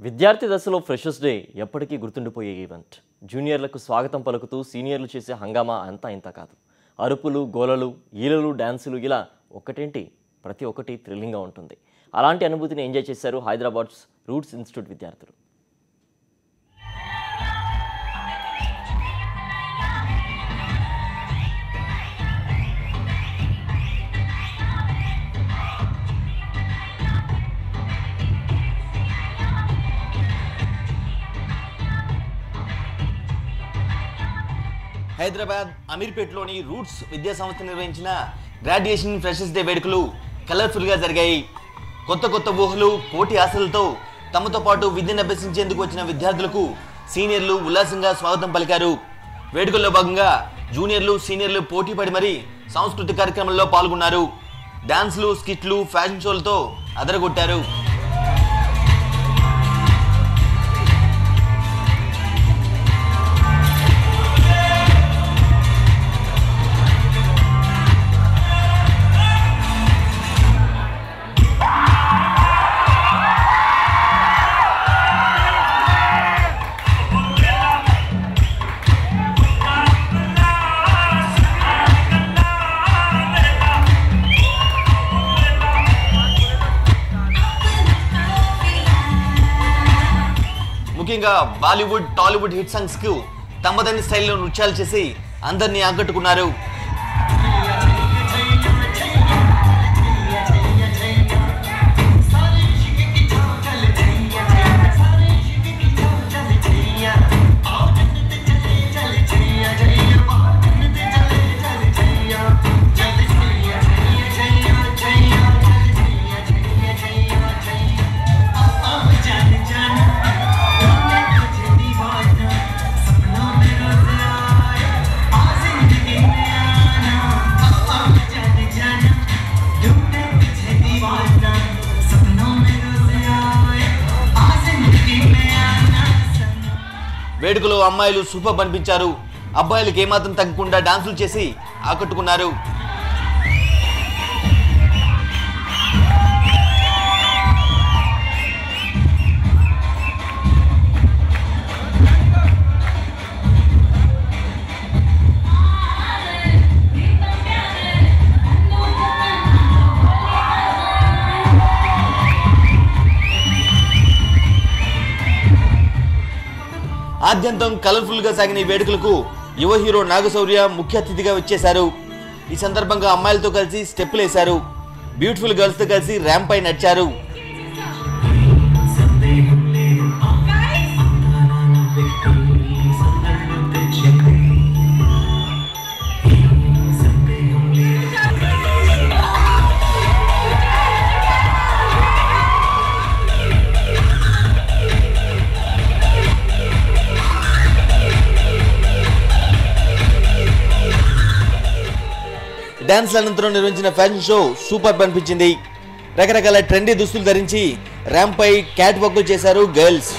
విద్యార్థి దశలో freshers day ఎప్పటికీ గుర్తుండిపోయే ఈవెంట్. జూనియర్లకు స్వాగతం పలుకుతూ సీనియర్లు చేసే హంగామా అంతా ఇంత కాదు. అరుపులు, గోలలు, ఈలలు, డాన్సులు, ఇలా ఒక్కటేంటి ప్రతి ఒక్కటి థ్రిల్లింగ్గా ఉంటుంది. అలాంటి అనుభూతిని ఎంజాయ్ చేశారు హైదరాబాద్ రూట్స్ ఇన్స్టిట్యూట్ విద్యార్థులు. హైదరాబాద్ అమీర్పేటలోని రూట్స్ విద్యా సంస్థ నిర్వహించిన గ్రాడ్యుయేషన్ ఫ్రెషర్స్ డే వేడుకలు కలర్ఫుల్గా జరిగాయి. కొత్త ఊహలు, కోటి ఆశలతో తమతో పాటు విద్యను అభ్యసించేందుకు వచ్చిన విద్యార్థులకు సీనియర్లు ఉల్లాసంగా స్వాగతం పలికారు. వేడుకల్లో భాగంగా జూనియర్లు, సీనియర్లు పోటీ పడి మరీ సాంస్కృతిక కార్యక్రమాల్లో పాల్గొన్నారు. డాన్స్లు, స్కిట్లు, ఫ్యాషన్ షోలతో అదరగొట్టారు. ముఖ్యంగా బాలీవుడ్, టాలీవుడ్ హిట్ సాంగ్స్ కు తమదైన స్టైల్లో నృత్యాలు చేసి అందరినీ ఆకట్టుకున్నారు. వేడుకలో అమ్మాయిలు సూపర్ అనిపించారు. అబ్బాయిలకు ఏమాత్రం తగ్గకుండా డాన్సులు చేసి ఆకట్టుకున్నారు. ఆద్యంతం కలర్ఫుల్ గా సాగిన ఈ వేడుకలకు యువ హీరో నాగశౌర్య ముఖ్య అతిథిగా వచ్చేశారు. ఈ సందర్భంగా అమ్మాయిలతో కలిసి స్టెప్పులు వేశారు. బ్యూటిఫుల్ గర్ల్స్ తో కలిసి ర్యాంప్ పై నడిచారు. డాన్స్ అనంతరం నిర్వహించిన ఫ్యాషన్ షో సూపర్ అనిపించింది. రకరకాల ట్రెండీ దుస్తులు ధరించి ర్యాంప్ పై క్యాట్ వాక్లు చేశారు గర్ల్స్.